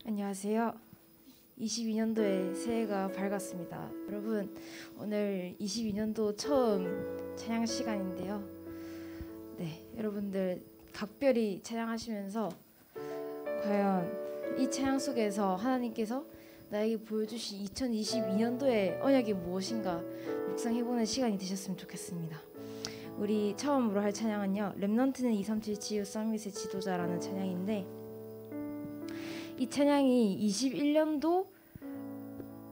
안녕하세요. 22년도에 새해가 밝았습니다. 여러분, 오늘 22년도 처음 찬양 시간인데요. 네, 여러분들 각별히 찬양하시면서 과연 이 찬양 속에서 하나님께서 나에게 보여주신 2022년도의 언약이 무엇인가 묵상해보는 시간이 되셨으면 좋겠습니다. 우리 처음으로 할 찬양은요, 렘넌트는 237 지유 서밋의 지도자라는 찬양인데, 이 찬양이 21년도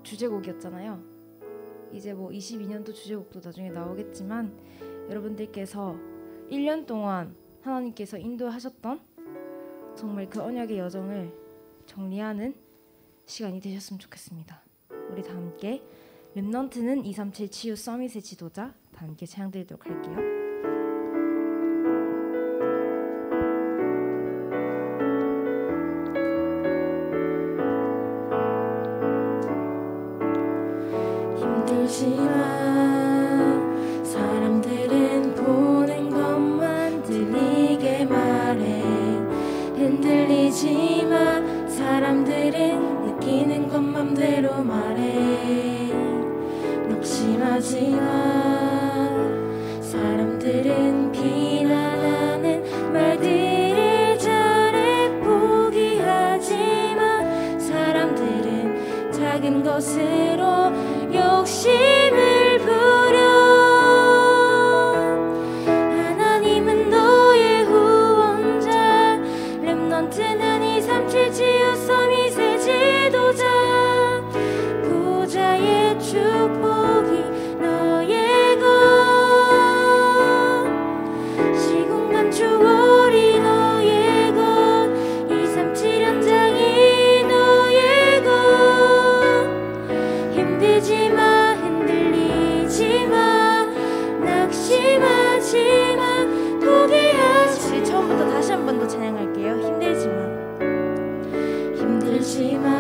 주제곡이었잖아요. 이제 뭐 22년도 주제곡도 나중에 나오겠지만, 여러분들께서 1년 동안 하나님께서 인도하셨던 정말 그 언약의 여정을 정리하는 시간이 되셨으면 좋겠습니다. 우리 다 함께 렘넌트는 237 치유 서밋의 지도자, 다 함께 찬양 드리도록 할게요. 힘들지만 사람들은 보는 것만 들리게 말해. 흔들리지만 사람들은 느끼는 것 맘대로 말해. 낙심하지만 사람들은 비난하는 말들을 잘해. 포기하지만 사람들은 작은 것으로 욕심을 부려. 하나님은 너의 후원자. 렘넌트는 237 지유 서밋의 지도자. 보좌의 축복이 너의 것. 시공간 추월이 너의 것. 237 현장이 너의 것. 힘들지만 흔들리지만 낙심하지만 포기하지. 우리 처음부터 다시 한 번 더 찬양할게요. 힘들지만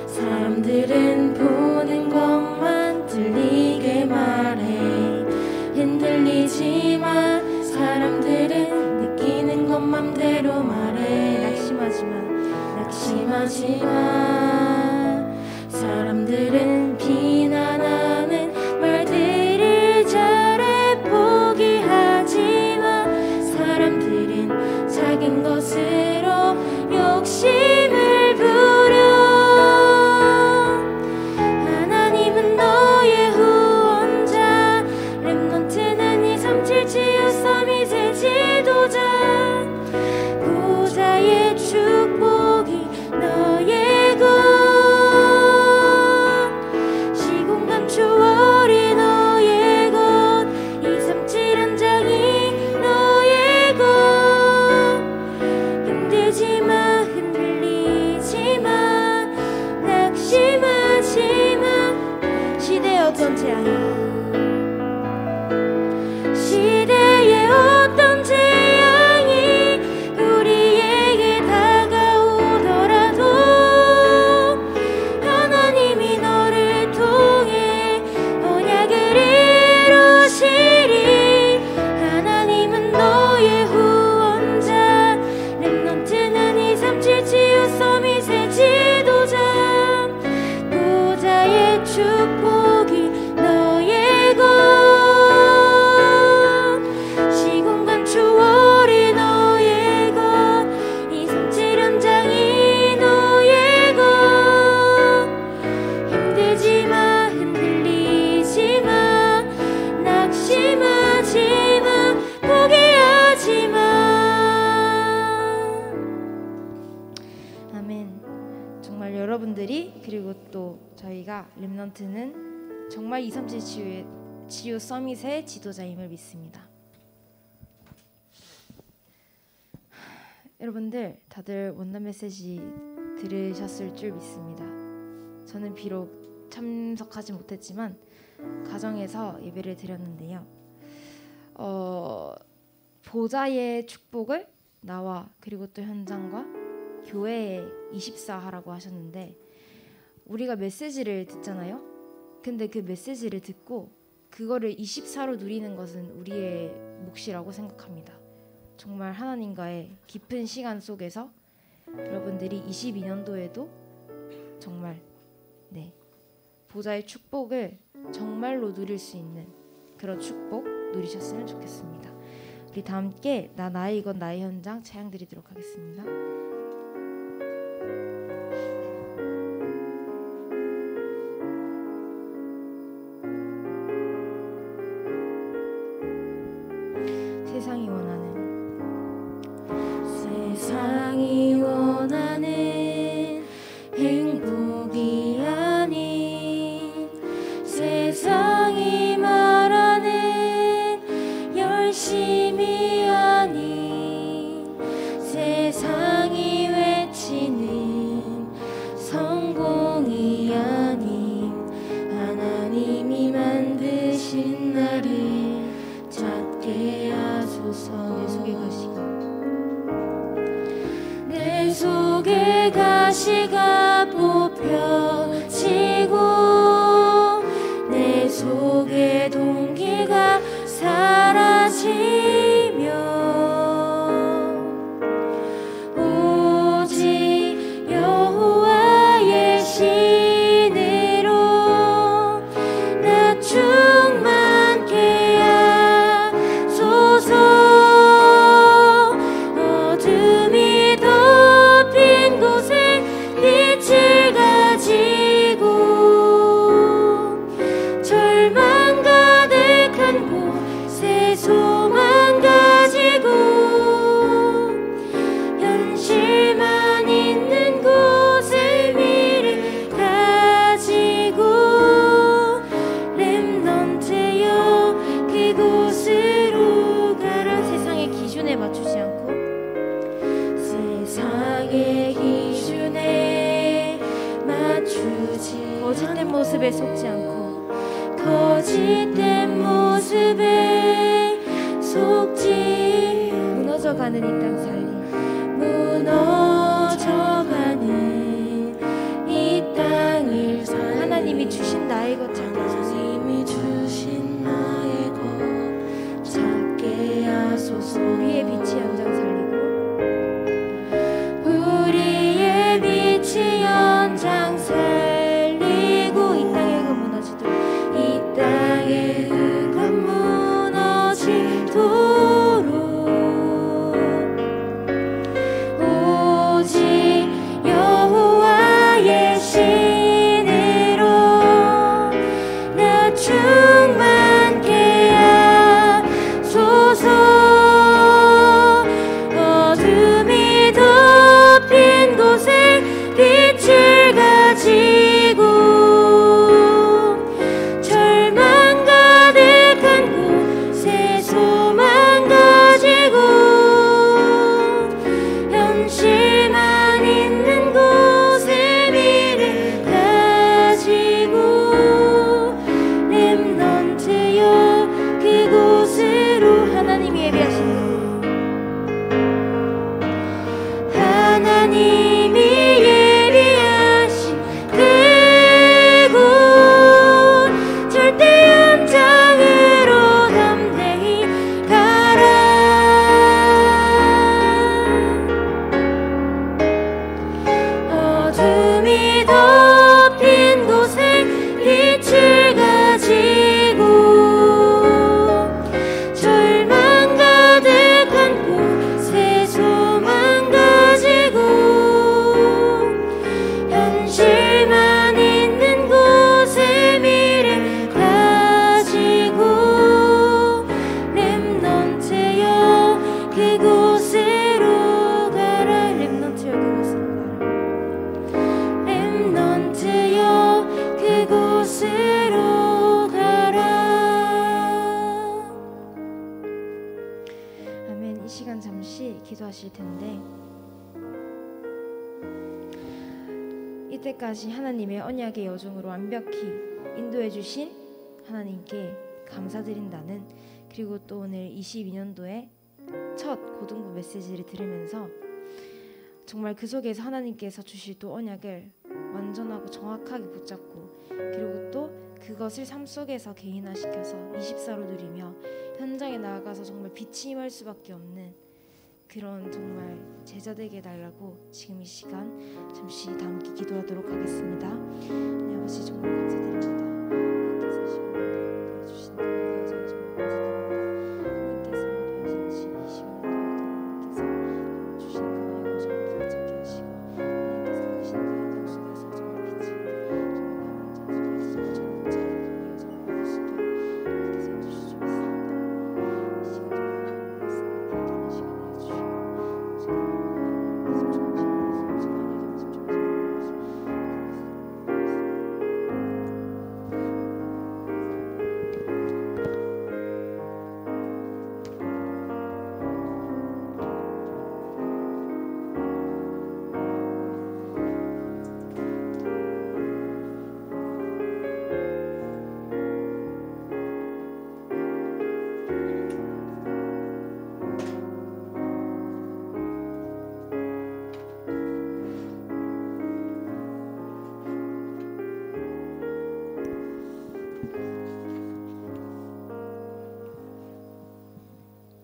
사람들은 보는 것만 들리게 말해. 흔들리지만 사람들은 느끼는 것 맘대로 말해. 낙심하지만 사람들은 비난하는 말들을 잘해. 포기하지만 사람들은 작은 것으로 욕심을 부려. 하나님은 너의 후원자. 렘넌트는 237 지유 서밋의 지도자. 보좌의 축복이 너의 것. 시공간 추월이 너의 것. 237 현장이 너의 것. 힘들지만 흔들리지만 낙심하지만 시대의 어떤 재앙이 우리에게 다가오더라도 하나님이 너를 통해 언약을 이루시리. 하나님은 너의 후원자. 렘넌트는 237 지유 서밋의 지도자. 보좌의 축복이 너의 것. 시공간 추월이 너의 것. 237 현장이 너의 것. 힘들지만 흔들리지만 낙심하지만 포기하지만. 아멘. 정말 여러분들이, 그리고 또 저희가 렘넌트는 정말 237 지유 서밋의 지도자임을 믿습니다. 여러분들 다들 원단 메시지 들으셨을 줄 믿습니다. 저는 비록 참석하지 못했지만 가정에서 예배를 드렸는데요. 보좌의 축복을 나와 그리고 또 현장과 교회에 24하라고 하셨는데, 우리가 메시지를 듣잖아요. 근데 그 메시지를 듣고 그거를 24로 누리는 것은 우리의 몫이라고 생각합니다. 정말 하나님과의 깊은 시간 속에서 여러분들이 22년도에도 정말 보좌의 축복을 정말로 누릴 수 있는 그런 축복 누리셨으면 좋겠습니다. 우리 다 함께 나 나의 이건 나의 현장 찬양 드리도록 하겠습니다. 세상이 원하는 행복이 아닌 세상이 말하는 열심이 아닌 세상이 외치는 성공이 아닌 하나님이 만드신 나를 찾게 하소서. 내 속에 가시가 뽑혀지고 내 속에 동기가 사라지며 오직 여호와의 신으로 나 충만케 하소서. 거짓된 모습에 속지 않고 거짓된 모습에 속지 무너져가는 이 땅 살리 무너져가는 이 땅을 살리 하나님이 주신 나의 것 찾게 하소서. 주신 나의 것 찾게 하소서. 우리의 빛이 연장 살리고 우리의 빛이 연장 살리고 기도하실 텐데 이때까지 하나님의 언약의 여정으로 완벽히 인도해 주신 하나님께 감사드린다는, 그리고 또 오늘 22년도에 첫 고등부 메시지를 들으면서 정말 그 속에서 하나님께서 주실 또 언약을 완전하고 정확하게 붙잡고, 그리고 또 그것을 삶 속에서 개인화시켜서 24로 누리며 현장에 나아가서 정말 빛이 임할 수밖에 없는 그런 정말 제자 되게 해달라고 지금 이 시간 잠시 다 함께 기도하도록 하겠습니다. 네, 아버지 정말 감사드립니다. 하나님께서 시간을 도와주신 우리 여정을 정말 감사드립니다. 하나님께서 도와주신 이 시간을 하나님께서 주신 그 여정을 붙잡게 하시고 하나님께서 주신 그 여정 속에서 정말 빛을 정말 남은 자들에서 정말 우리 여정을 받을 수 있게 하나님께서 해주시옵소서. 이 시간 정말 말씀을 기도하는 시간을 해주시고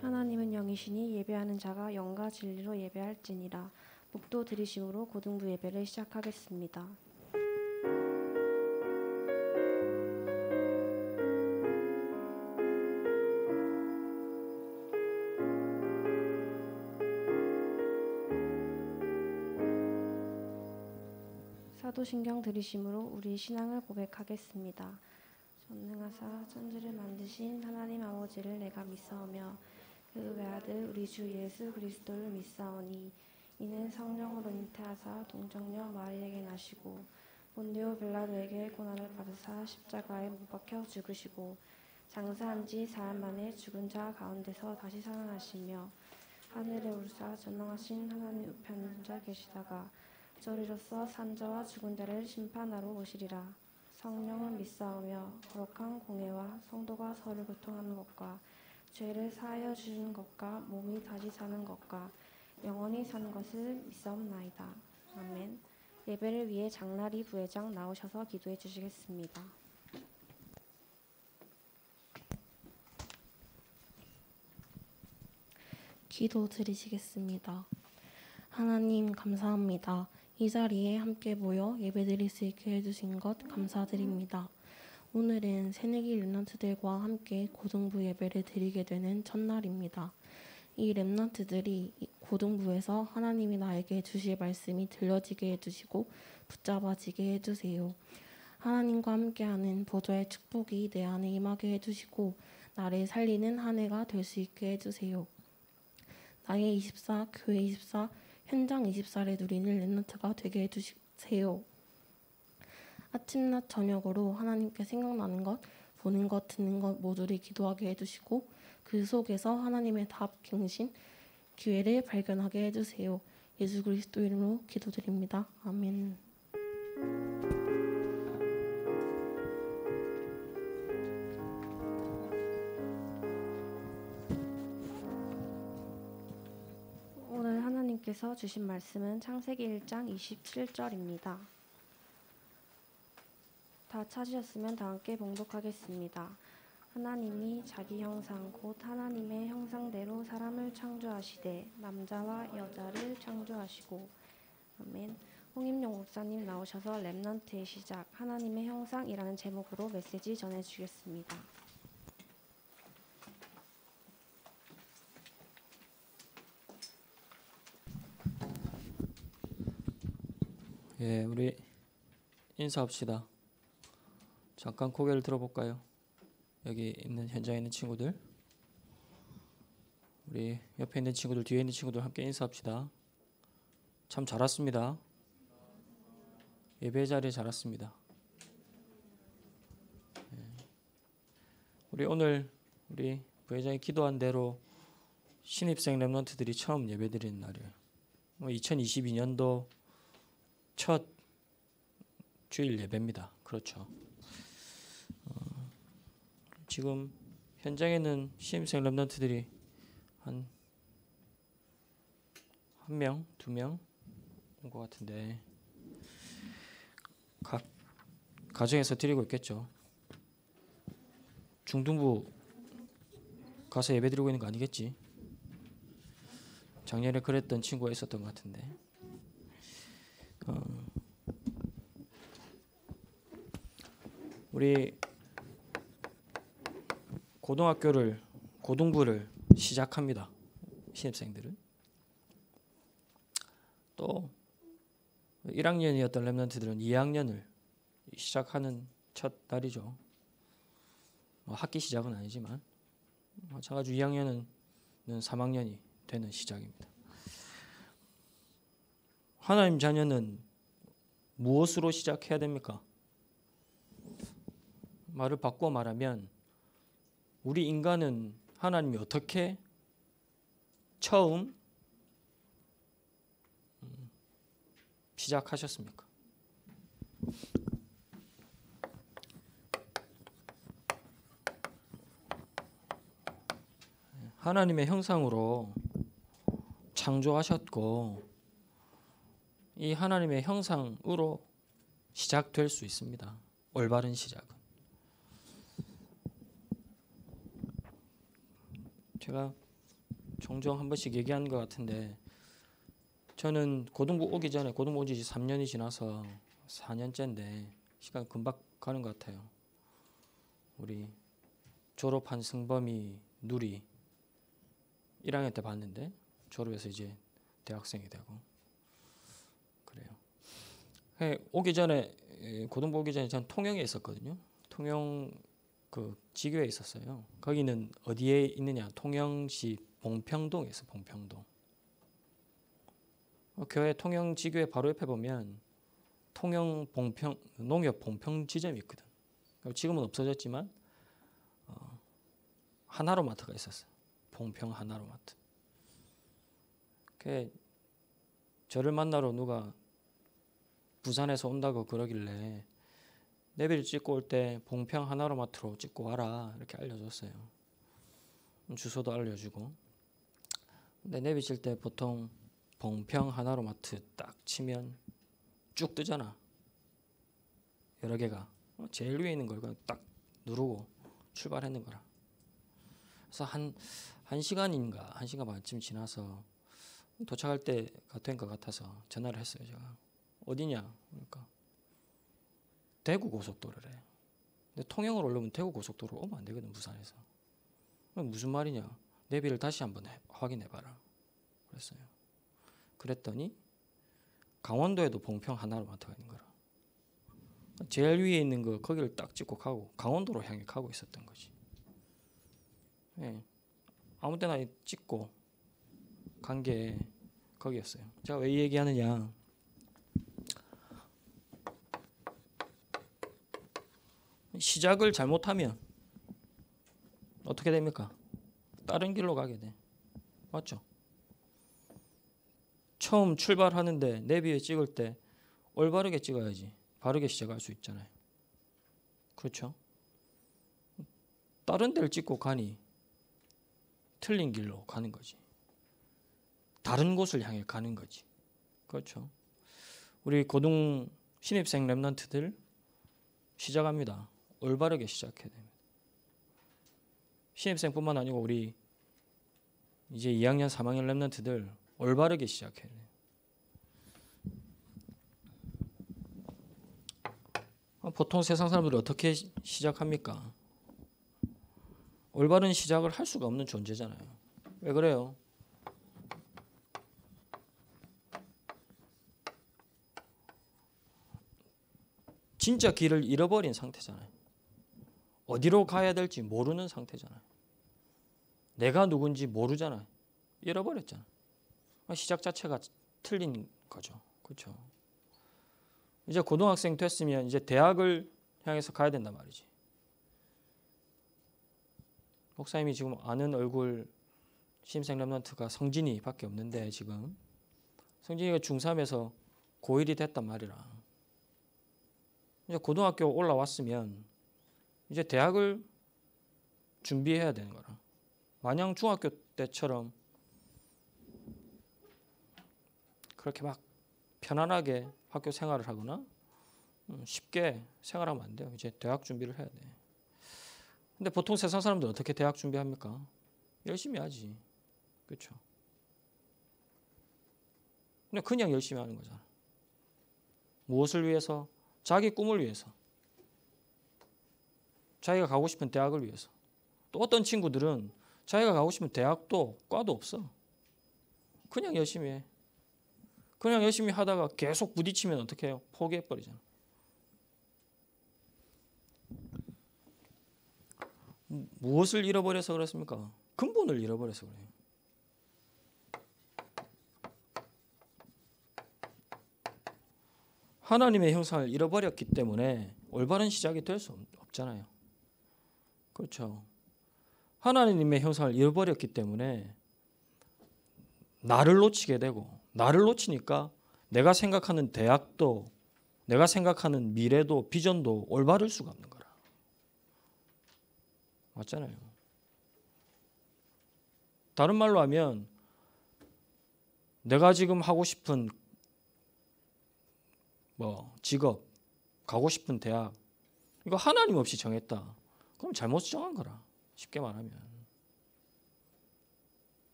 하나님은 영이시니 예배하는 자가 영과 진리로 예배할지니라. 목도 들이심으로 고등부 예배를 시작하겠습니다. 사도신경 들이심으로 우리 신앙을 고백하겠습니다. 전능하사 천지를 만드신 하나님 아버지를 내가 믿사오며 그 외아들 우리 주 예수 그리스도를 믿사오니 이는 성령으로 잉태하사 동정녀 마리에게 나시고 본디오 빌라도에게 고난을 받으사 십자가에 못 박혀 죽으시고 장사한 지 사흘 만에 죽은 자 가운데서 다시 살아나시며 하늘에 오르사 전능하신 하나님 우편에 앉아 계시다가 저리로서 산 자와 죽은 자를 심판하러 오시리라. 성령을 믿사오며 거룩한 공예와 성도가 서로 교통하는 것과 죄를 사하여 주시는 것과 몸이 다시 사는 것과 영원히 사는 것을 믿사옵나이다. 아멘. 예배를 위해 장나리 부회장 나오셔서 기도해 주시겠습니다. 기도 드리시겠습니다. 하나님 감사합니다. 이 자리에 함께 모여 예배드릴 수 있게 해주신 것 감사드립니다. 오늘은 새내기 랩런트들과 함께 고등부 예배를 드리게 되는 첫날입니다. 이 랩런트들이 고등부에서 하나님이 나에게 주실 말씀이 들려지게 해주시고 붙잡아지게 해주세요. 하나님과 함께하는 보좌의 축복이 내 안에 임하게 해주시고 나를 살리는 한 해가 될 수 있게 해주세요. 나의 24, 교회 24, 현장 24를 누리는 랩런트가 되게 해주세요. 아침, 낮, 저녁으로 하나님께 생각나는 것, 보는 것, 듣는 것 모두를 기도하게 해주시고 그 속에서 하나님의 답, 경신, 기회를 발견하게 해주세요. 예수 그리스도 이름으로 기도드립니다. 아멘. 오늘 하나님께서 주신 말씀은 창세기 1장 27절입니다. 다 찾으셨으면 다 함께 봉독하겠습니다. 하나님이 자기 형상 곧 하나님의 형상대로 사람을 창조하시되 남자와 여자를 창조하시고. 아멘. 홍임용 목사님 나오셔서 랩넌트의 시작 하나님의 형상이라는 제목으로 메시지 전해주겠습니다. 예, 우리 인사합시다. 잠깐 고개를 들어볼까요? 여기 있는 현장에 있는 친구들, 우리 옆에 있는 친구들, 뒤에 있는 친구들 함께 인사합시다. 참 잘 왔습니다. 예배 자리에 잘 왔습니다. 예. 우리 오늘 우리 부회장이 기도한 대로 신입생 랩런트들이 처음 예배드리는 날이에요. 2022년도 첫 주일 예배입니다. 그렇죠. 지금 현장에는 신입생 랩런트들이 한 명, 2명 온 것 같은데 각 가정에서 드리고 있겠죠. 중등부 가서 예배 드리고 있는 거 아니겠지? 작년에 그랬던 친구가 있었던 것 같은데 우리 고등부를 시작합니다. 신입생들은 또 1학년이었던 랩런트들은 2학년을 시작하는 첫 날이죠. 학기 시작은 아니지만 마찬가지로 2학년은 3학년이 되는 시작입니다. 하나님 자녀는 무엇으로 시작해야 됩니까? 말을 바꾸어 말하면 우리 인간은 하나님이 어떻게 처음 시작하셨습니까? 하나님의 형상으로 창조하셨고 이 하나님의 형상으로 시작될 수 있습니다. 올바른 시작은. 제가 종종 한 번씩 얘기하는 것 같은데 저는 고등부 오기 전에 고등부 온 지 3년이 지나서 4년째인데 시간 금방 가는 것 같아요. 우리 졸업한 승범이 누리 1학년 때 봤는데 졸업해서 이제 대학생이 되고 그래요. 오기 전에 고등부 오기 전에 전 통영에 있었거든요. 통영 그 지교에 있었어요. 거기는 어디에 있느냐? 통영시 봉평동에 있어. 봉평동. 교회 통영 지교회 바로 옆에 보면 통영 봉평 농협 봉평 지점이 있거든. 지금은 없어졌지만 하나로마트가 있었어요. 봉평 하나로마트. 저를 만나러 누가 부산에서 온다고 그러길래 내비를 찍고 올 때 봉평 하나로마트로 찍고 와라 이렇게 알려줬어요. 주소도 알려주고. 근데 내비 칠 때 보통 봉평 하나로마트 딱 치면 쭉 뜨잖아. 여러 개가. 제일 위에 있는 걸 그냥 딱 누르고 출발했는 거라. 그래서 한 시간인가 1시간 반쯤 지나서 도착할 때가 된 것 같아서 전화를 했어요. 제가 어디냐? 그러니까 대구 고속도로래. 근데 통영으로 오려면 대구 고속도로 오면 안 되거든. 부산에서. 무슨 말이냐? 내비를 다시 한번 확인해봐라. 그랬어요. 그랬더니 강원도에도 봉평 하나로마트가 있는 거라. 제일 위에 있는 거 거기를 딱 찍고 가고 강원도로 향해 가고 있었던 거지. 네. 아무 때나 찍고 간 게 거기였어요. 제가 왜 이 얘기하느냐? 시작을 잘못하면 어떻게 됩니까? 다른 길로 가게 돼. 맞죠? 처음 출발하는데 내비에 찍을 때 올바르게 찍어야지 바르게 시작할 수 있잖아요. 그렇죠? 다른 데를 찍고 가니 틀린 길로 가는 거지. 다른 곳을 향해 가는 거지. 그렇죠? 우리 고등 신입생 랩런트들 시작합니다. 올바르게 시작해야 됩니다. 신입생뿐만 아니고 우리 이제 2학년, 3학년 랩런트들 올바르게 시작해야 돼요. 보통 세상 사람들이 어떻게 시작합니까? 올바른 시작을 할 수가 없는 존재잖아요. 왜 그래요? 진짜 길을 잃어버린 상태잖아요. 어디로 가야 될지 모르는 상태잖아요. 내가 누군지 모르잖아요. 잃어버렸잖아요. 시작 자체가 틀린 거죠. 그렇죠? 이제 고등학생 됐으면 이제 대학을 향해서 가야 된단 말이지. 목사님이 지금 아는 얼굴 신입생 랩런트가 성진이 밖에 없는데 지금 성진이가 중3에서 고1이 됐단 말이라. 이제 고등학교 올라왔으면 이제 대학을 준비해야 되는 거라. 마냥 중학교 때처럼 그렇게 막 편안하게 학교 생활을 하거나 쉽게 생활하면 안 돼요. 이제 대학 준비를 해야 돼. 근데 보통 세상 사람들 어떻게 대학 준비합니까? 열심히 하지. 그렇죠? 그냥 열심히 하는 거잖아. 무엇을 위해서? 자기 꿈을 위해서. 자기가 가고 싶은 대학을 위해서. 또 어떤 친구들은 자기가 가고 싶은 대학도 과도 없어. 그냥 열심히 해. 그냥 열심히 하다가 계속 부딪히면 어떻게 해요? 포기해버리잖아. 무엇을 잃어버려서 그렇습니까? 근본을 잃어버려서 그래요. 하나님의 형상을 잃어버렸기 때문에 올바른 시작이 될 수 없잖아요. 그렇죠. 하나님의 형상을 잃어버렸기 때문에 나를 놓치게 되고, 나를 놓치니까 내가 생각하는 대학도, 내가 생각하는 미래도, 비전도 올바를 수가 없는 거라. 맞잖아요. 다른 말로 하면 내가 지금 하고 싶은 직업, 가고 싶은 대학, 이거 하나님 없이 정했다. 그럼 잘못 정한 거라. 쉽게 말하면.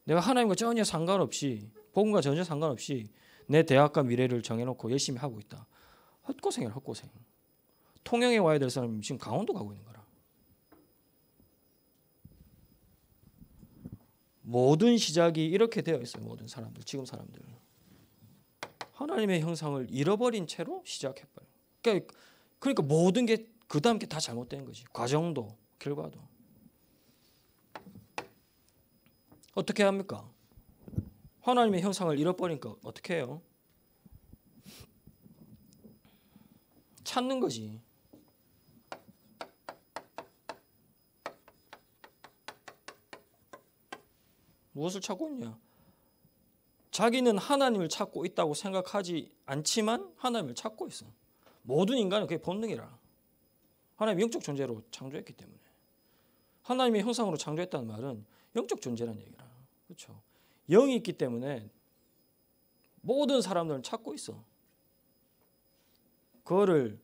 내가 하나님과 전혀 상관없이, 복음과 전혀 상관없이 내 대학과 미래를 정해놓고 열심히 하고 있다. 헛고생이야, 헛고생. 통영에 와야 될 사람이 지금 강원도 가고 있는 거라. 모든 시작이 이렇게 되어 있어요. 모든 사람들, 지금 사람들. 하나님의 형상을 잃어버린 채로 시작해버려요. 그러니까 모든 게 그 다음 게 다 잘못된 거지. 과정도 결과도. 어떻게 합니까? 하나님의 형상을 잃어버리니까 어떻게 해요? 찾는 거지. 무엇을 찾고 있냐? 자기는 하나님을 찾고 있다고 생각하지 않지만 하나님을 찾고 있어. 모든 인간은 그게 본능이라. 하나님 영적 존재로 창조했기 때문에. 하나님의 형상으로 창조했다는 말은 영적 존재라는 얘기라. 그렇죠? 영이 있기 때문에 모든 사람들은 찾고 있어. 그거를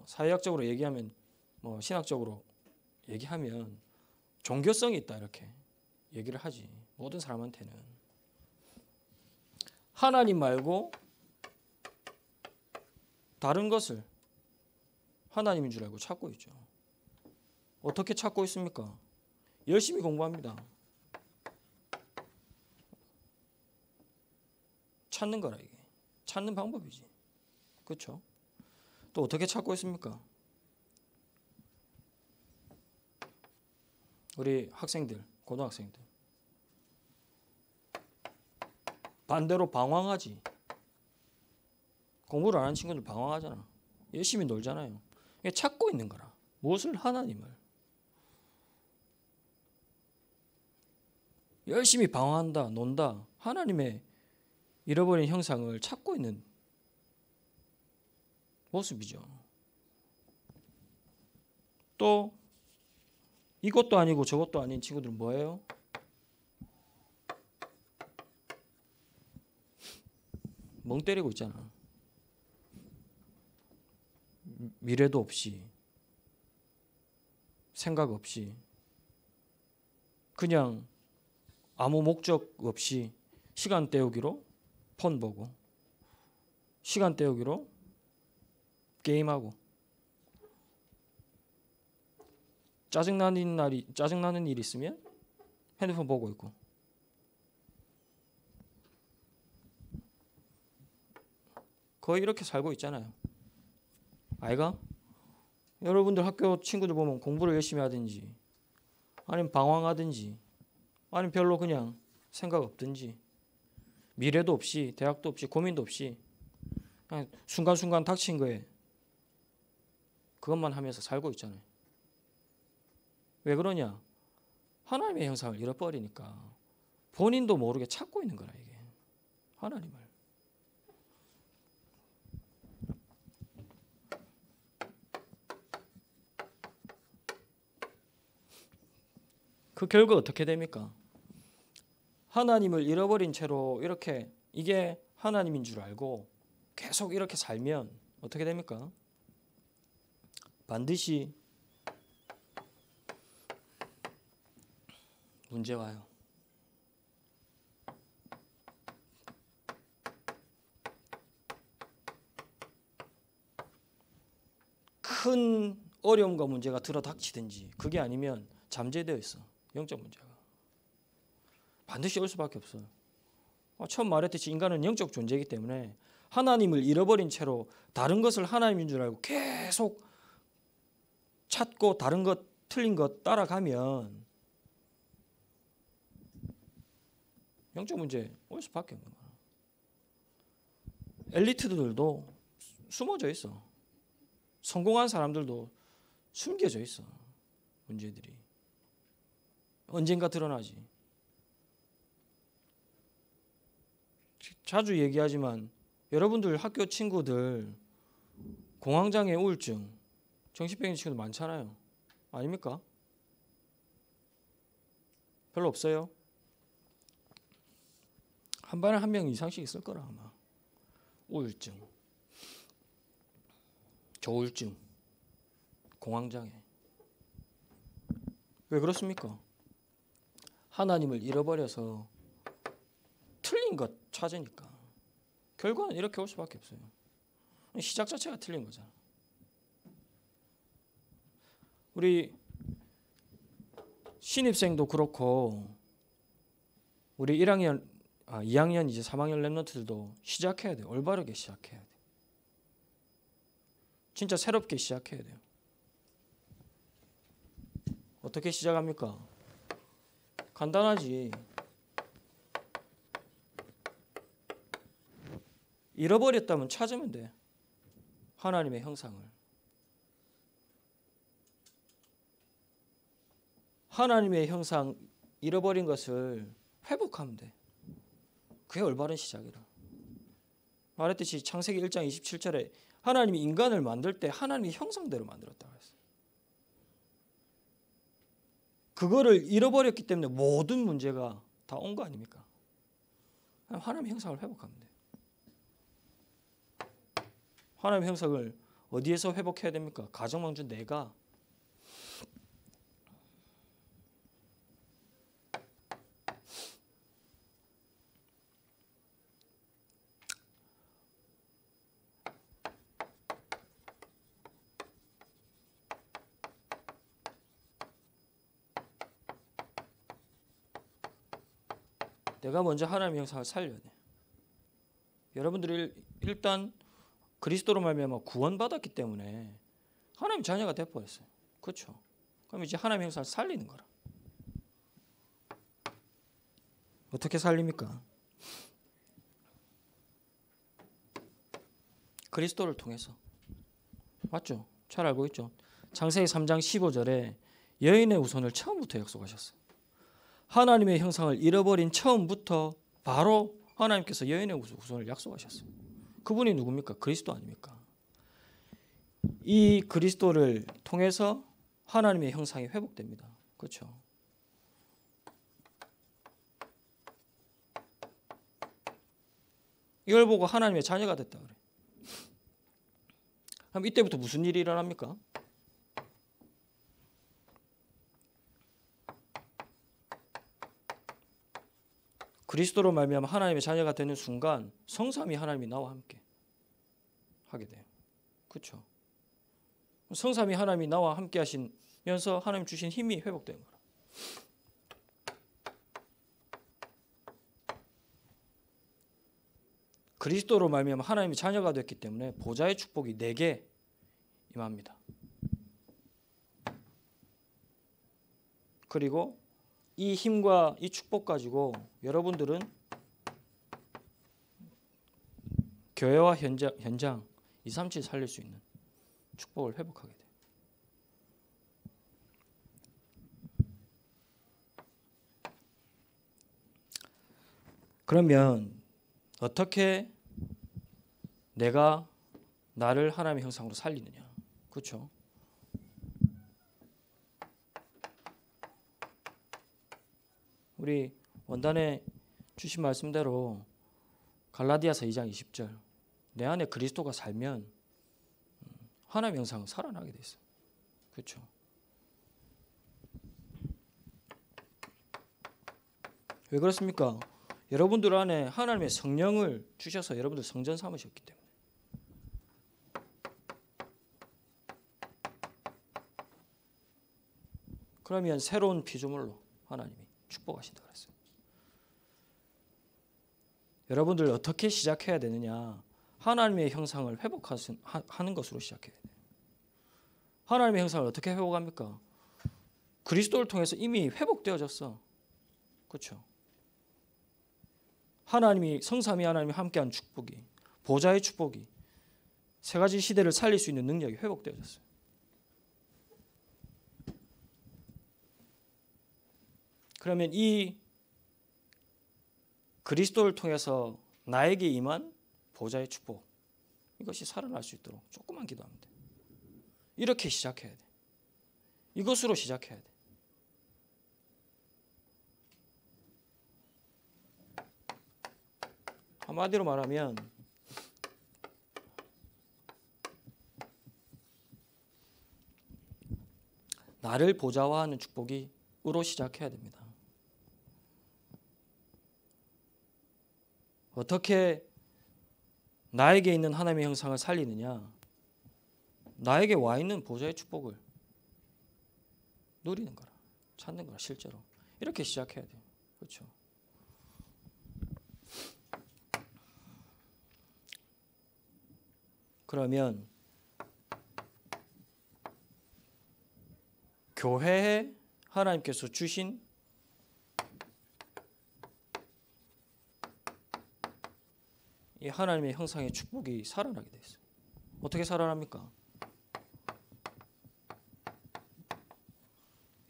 사회학적으로 얘기하면, 신학적으로 얘기하면 종교성이 있다 이렇게 얘기를 하지. 모든 사람한테는. 하나님 말고 다른 것을 하나님인 줄 알고 찾고 있죠. 어떻게 찾고 있습니까? 열심히 공부합니다. 찾는 거라 이게. 찾는 방법이지. 그렇죠? 또 어떻게 찾고 있습니까? 우리 학생들, 고등학생들. 반대로 방황하지. 공부를 안 하는 친구들 방황하잖아. 열심히 놀잖아요. 이게 찾고 있는 거라. 무엇을? 하나님을. 열심히 방황한다, 논다. 하나님의 잃어버린 형상을 찾고 있는 모습이죠. 또 이것도 아니고 저것도 아닌 친구들은 뭐예요? 멍 때리고 있잖아. 미래도 없이, 생각 없이, 그냥 아무 목적 없이 시간 때우기로 폰 보고, 시간 때우기로 게임하고, 짜증나는 일 있으면 핸드폰 보고 있고. 거의 이렇게 살고 있잖아요. 아이가? 여러분들 학교 친구들 보면 공부를 열심히 하든지, 아니면 방황하든지, 아니면 별로 그냥 생각 없든지, 미래도 없이, 대학도 없이, 고민도 없이 그냥 순간순간 닥친 거에 그것만 하면서 살고 있잖아요. 왜 그러냐? 하나님의 형상을 잃어버리니까 본인도 모르게 찾고 있는 거라 이게. 하나님을. 그 결과 어떻게 됩니까? 하나님을 잃어버린 채로 이렇게 이게 하나님인 줄 알고 계속 이렇게 살면 어떻게 됩니까? 반드시 문제 와요. 큰 어려움과 문제가 들어닥치든지 그게 아니면 잠재되어 있어. 영적 문제가 반드시 올 수밖에 없어요. 처음 말했듯이 인간은 영적 존재이기 때문에 하나님을 잃어버린 채로 다른 것을 하나님인 줄 알고 계속 찾고 다른 것 틀린 것 따라가면 영적 문제 올 수밖에 없는 거야. 엘리트들도 숨어져 있어. 성공한 사람들도 숨겨져 있어. 문제들이 언젠가 드러나지. 자주 얘기하지만 여러분들 학교 친구들 공황장애 우울증 정신병인 친구들 많잖아요. 아닙니까? 별로 없어요? 한 반에 한 명 이상씩 있을 거라 아마. 우울증, 조울증, 공황장애. 왜 그렇습니까? 하나님을 잃어버려서 틀린 것 찾으니까 결과는 이렇게 올 수밖에 없어요. 시작 자체가 틀린 거잖아. 우리 신입생도 그렇고 우리 2학년 이제 3학년 랩런트들도 시작해야 돼요. 올바르게 시작해야 돼요. 진짜 새롭게 시작해야 돼요. 어떻게 시작합니까? 간단하지. 잃어버렸다면 찾으면 돼. 하나님의 형상을. 하나님의 형상 잃어버린 것을 회복하면 돼. 그게 올바른 시작이라. 말했듯이 창세기 1장 27절에 하나님이 인간을 만들 때 하나님의 형상대로 만들었다고 했어요. 그거를 잃어버렸기 때문에 모든 문제가 다 온 거 아닙니까? 하나님의 형상을 회복하면 돼. 하나님의 형상을 어디에서 회복해야 됩니까? 가정망주 내가. 내가 먼저 하나님의 형상을 살려야 돼. 여러분들이 일단 그리스도로 말미암아 구원받았기 때문에 하나님 자녀가 되어버렸어요. 그렇죠? 그럼 이제 하나님의 형상을 살리는 거라. 어떻게 살립니까? 그리스도를 통해서. 맞죠? 잘 알고 있죠? 창세기 3장 15절에 여인의 후손을 처음부터 약속하셨어요. 하나님의 형상을 잃어버린 처음부터 바로 하나님께서 여인의 후손을 약속하셨어요. 그분이 누굽니까? 그리스도 아닙니까? 이 그리스도를 통해서 하나님의 형상이 회복됩니다. 그렇죠? 이걸 보고 하나님의 자녀가 됐다 그래. 그럼 이때부터 무슨 일이 일어납니까? 그리스도로 말미암아 하나님의 자녀가 되는 순간 성삼위 하나님이 나와 함께 하게 돼요. 그렇죠? 성삼위 하나님이 나와 함께 하시면서 하나님 주신 힘이 회복되는 거라. 그리스도로 말미암아 하나님의 자녀가 됐기 때문에 보좌의 축복이 4개 임합니다. 그리고 이 힘과 이 축복 가지고 여러분들은 교회와 현장 237 살릴 수 있는 축복을 회복하게 돼요. 그러면 어떻게 내가 나를 하나님의 형상으로 살리느냐? 그렇죠? 우리 원단에 주신 말씀대로 갈라디아서 2장 20절 내 안에 그리스도가 살면 하나님의 형상은 살아나게 돼 있어요. 그렇죠? 왜 그렇습니까? 여러분들 안에 하나님의 성령을 주셔서 여러분들 성전 삼으셨기 때문에. 그러면 새로운 피조물로 하나님이 축복하신다 그랬어요. 여러분들 어떻게 시작해야 되느냐? 하나님의 형상을 회복하는 것으로 시작해야 돼요. 하나님의 형상을 어떻게 회복합니까? 그리스도를 통해서 이미 회복되어졌어. 그렇죠? 하나님이 성삼위 하나님이 함께한 축복이, 보좌의 축복이, 세 가지 시대를 살릴 수 있는 능력이 회복되어졌어요. 그러면 이 그리스도를 통해서 나에게 임한 보좌의 축복, 이것이 살아날 수 있도록 조금만 기도하면 돼. 이렇게 시작해야 돼. 이것으로 시작해야 돼. 한마디로 말하면 나를 보좌화하는 축복이 으로 시작해야 됩니다. 어떻게 나에게 있는 하나님의 형상을 살리느냐? 나에게 와 있는 보좌의 축복을 누리는 거라, 찾는 거라. 실제로 이렇게 시작해야 돼요. 그렇죠? 그러면 교회에 하나님께서 주신 이 하나님의 형상의 축복이 살아나게 돼 있어요. 어떻게 살아납니까?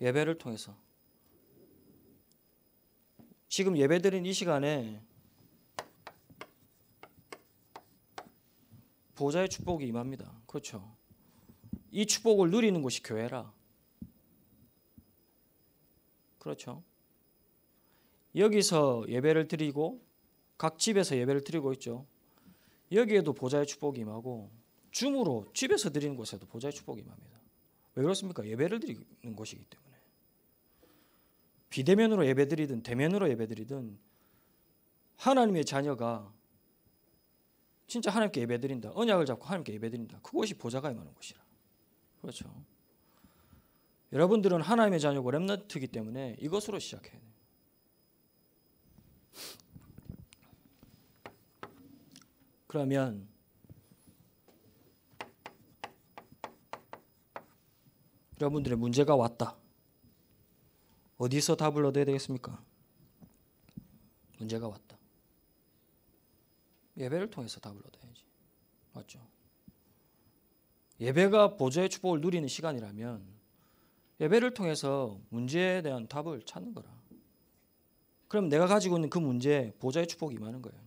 예배를 통해서. 지금 예배드린 이 시간에 보좌의 축복이 임합니다. 그렇죠? 이 축복을 누리는 곳이 교회라. 그렇죠? 여기서 예배를 드리고 각 집에서 예배를 드리고 있죠. 여기에도 보좌의 축복이 임하고 줌으로 집에서 드리는 곳에도 보좌의 축복이 임합니다. 왜 그렇습니까? 예배를 드리는 곳이기 때문에. 비대면으로 예배드리든 대면으로 예배드리든 하나님의 자녀가 진짜 하나님께 예배드린다, 언약을 잡고 하나님께 예배드린다, 그곳이 보좌가 임하는 곳이라. 그렇죠? 여러분들은 하나님의 자녀고 렘넌트이기 때문에 이것으로 시작해야 돼요. 그러면 여러분들의 문제가 왔다. 어디서 답을 얻어야 되겠습니까? 문제가 왔다. 예배를 통해서 답을 얻어야지. 맞죠? 예배가 보좌의 축복을 누리는 시간이라면 예배를 통해서 문제에 대한 답을 찾는 거라. 그럼 내가 가지고 있는 그 문제에 보좌의 축복이 임하는 거예요.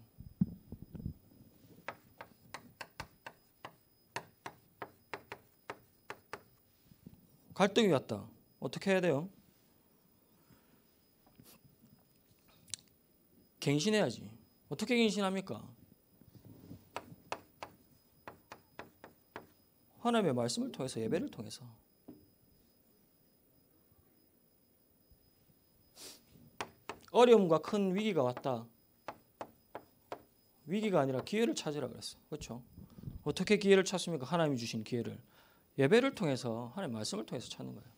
갈등이 왔다. 어떻게 해야 돼요? 갱신해야지. 어떻게 갱신합니까? 하나님의 말씀을 통해서, 예배를 통해서. 어려움과 큰 위기가 왔다. 위기가 아니라 기회를 찾으라 그랬어. 그렇죠? 어떻게 기회를 찾습니까? 하나님이 주신 기회를. 예배를 통해서, 하나님의 말씀을 통해서 찾는 거예요.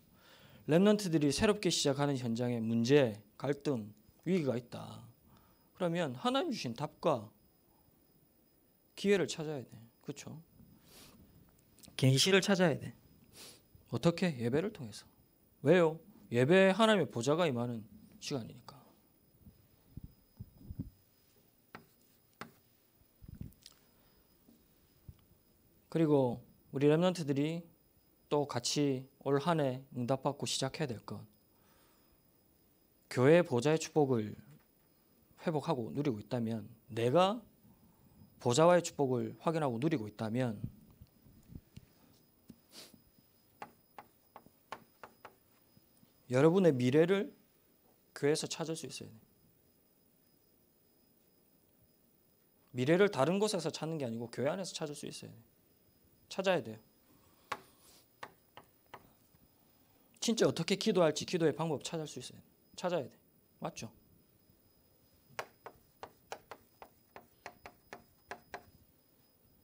렘넌트들이 새롭게 시작하는 현장에 문제, 갈등, 위기가 있다. 그러면 하나님 주신 답과 기회를 찾아야 돼. 그렇죠? 계시를 찾아야 돼. 어떻게? 예배를 통해서. 왜요? 예배에 하나님의 보좌가 임하는 시간이니까. 그리고 우리 렘넌트들이 또 같이 올 한 해 응답받고 시작해야 될 것. 교회의 보좌의 축복을 회복하고 누리고 있다면, 내가 보좌와의 축복을 확인하고 누리고 있다면 여러분의 미래를 교회에서 찾을 수 있어야 돼요. 미래를 다른 곳에서 찾는 게 아니고 교회 안에서 찾을 수 있어야 돼요. 찾아야 돼요. 진짜 어떻게 기도할지 기도의 방법 찾을 수 있어요. 찾아야 돼. 맞죠?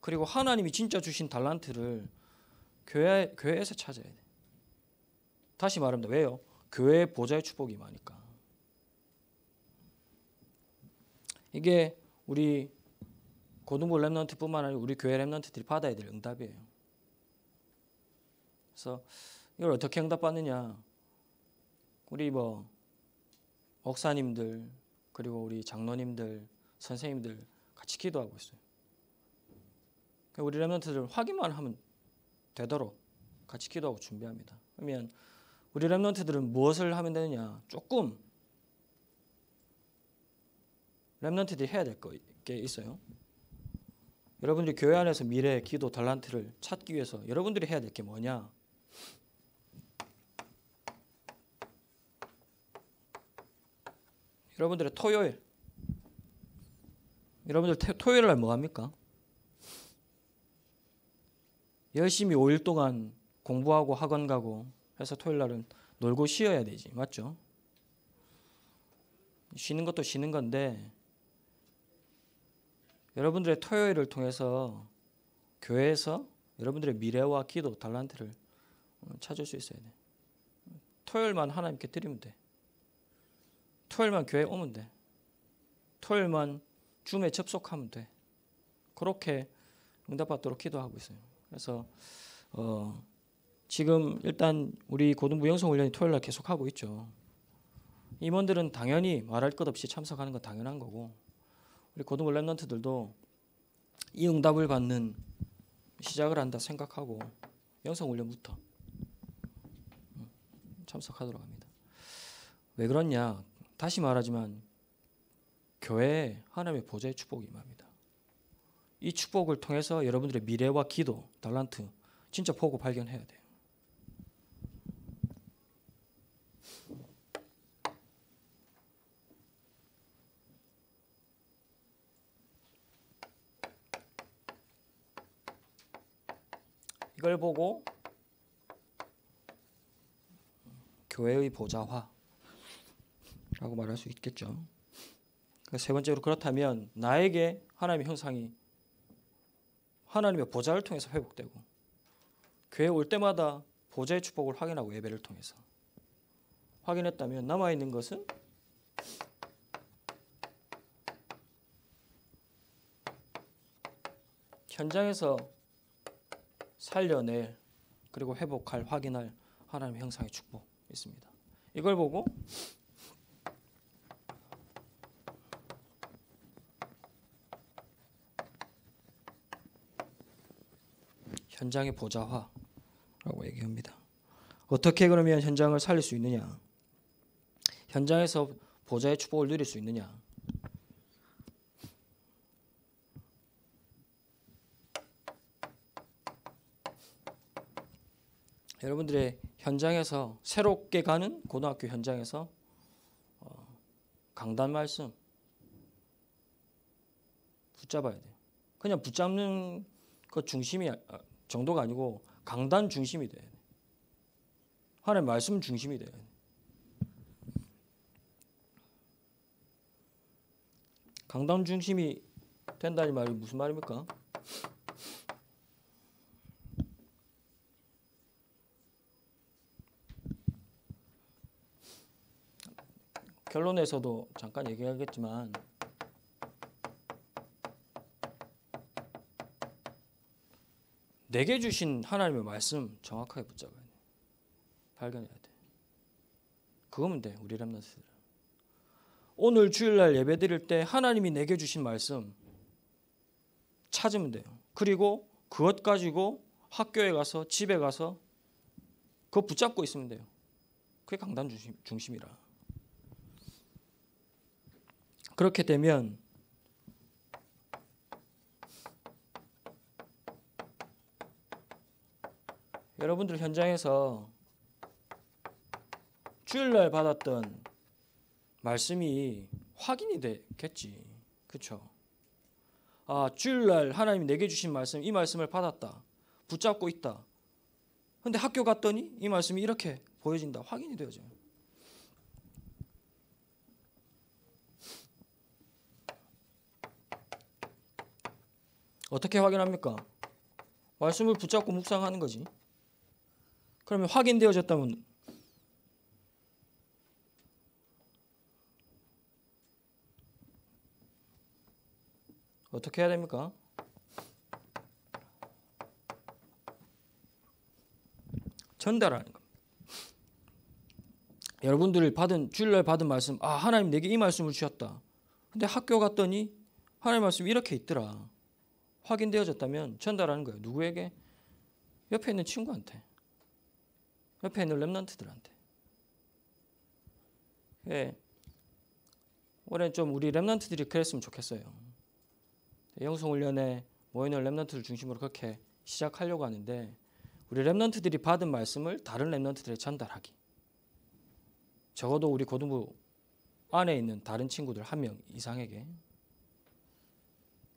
그리고 하나님이 진짜 주신 달란트를 교회에서 찾아야 돼. 다시 말합니다. 왜요? 교회의 보좌의 축복이 임하니까. 이게 우리 고등부 렘넌트뿐만 아니라 우리 교회 렘넌트들이 받아야 될 응답이에요. 그래서 이걸 어떻게 응답받느냐? 우리 뭐 목사님들 그리고 우리 장로님들, 선생님들 같이 기도하고 있어요. 우리 렘넌트들 확인만 하면 되도록 같이 기도하고 준비합니다. 그러면 우리 렘넌트들은 무엇을 하면 되느냐? 조금 렘넌트들이 해야 될 게 있어요. 여러분들이 교회 안에서 미래 기도 달란트를 찾기 위해서 여러분들이 해야 될 게 뭐냐? 여러분들의 토요일, 여러분들 토요일 날 뭐 합니까? 열심히 5일 동안 공부하고 학원 가고 해서 토요일 날은 놀고 쉬어야 되지, 맞죠? 쉬는 것도 쉬는 건데 여러분들의 토요일을 통해서 교회에서 여러분들의 미래와 기도 달란트를 찾을 수 있어야 돼. 토요일만 하나님께 드리면 돼. 토요일만 교회 오면 돼. 토요일만 줌에 접속하면 돼. 그렇게 응답받도록 기도하고 있어요. 그래서 지금 일단 우리 고등부 영성훈련이 토요일날 계속하고 있죠. 임원들은 당연히 말할 것 없이 참석하는 건 당연한 거고 우리 고등부 렘넌트들도 이 응답을 받는 시작을 한다 생각하고 영성훈련부터 참석하도록 합니다. 왜 그러냐? 다시 말하지만 교회에 하나님의 보좌의 축복이 임합니다. 이 축복을 통해서 여러분들의 미래와 기도, 달란트 진짜 보고 발견해야 돼요. 이걸 보고 교회의 보좌화라고 말할 수 있겠죠. 세 번째로 그렇다면 나에게 하나님의 형상이 하나님의 보좌를 통해서 회복되고 교회에 올 때마다 보좌의 축복을 확인하고 예배를 통해서 확인했다면 남아있는 것은 현장에서 살려낼 그리고 회복할 확인할 하나님의 형상의 축복이 있습니다. 이걸 보고 현장의 보좌화라고 얘기합니다. 어떻게 그러면 현장을 살릴 수 있느냐? 현장에서 보좌의 축복을 누릴 수 있느냐? 여러분들의 현장에서 새롭게 가는 고등학교 현장에서 강단 말씀 붙잡아야 돼요. 그냥 붙잡는 그 중심이 정도가 아니고 강단 중심이 돼야 돼. 하나님 말씀 중심이 돼야 돼. 강단 중심이 된다는 말이 무슨 말입니까? 결론에서도 잠깐 얘기하겠지만 내게 주신 하나님의 말씀 정확하게 붙잡아야 돼. 발견해야 돼. 그거면 돼. 우리 렘넌트들. 오늘 주일날 예배 드릴 때 하나님이 내게 주신 말씀 찾으면 돼요. 그리고 그것 가지고 학교에 가서 집에 가서 그거 붙잡고 있으면 돼요. 그게 강단 중심이라. 그렇게 되면 여러분들 현장에서 주일날 받았던 말씀이 확인이 되겠지. 그렇죠? 아, 주일날 하나님이 내게 주신 말씀, 이 말씀을 받았다. 붙잡고 있다. 근데 학교 갔더니 이 말씀이 이렇게 보여진다. 확인이 되어져요. 어떻게 확인합니까? 말씀을 붙잡고 묵상하는 거지. 그러면 확인되어졌다면 어떻게 해야 됩니까? 전달하는 겁니다. 여러분들이 주일날 받은 말씀, 하나님 내게 이 말씀을 주셨다. 근데 학교 갔더니 하나님 말씀이 이렇게 있더라. 확인되어졌다면 전달하는 거예요. 누구에게? 옆에 있는 친구한테. 옆에 있는 렘넌트들한테. 예. 올해 좀 우리 렘넌트들이 그랬으면 좋겠어요. 영성훈련에 모이는 렘넌트들 중심으로 그렇게 시작하려고 하는데 우리 렘넌트들이 받은 말씀을 다른 렘넌트들에 전달하기. 적어도 우리 고등부 안에 있는 다른 친구들 1명 이상에게.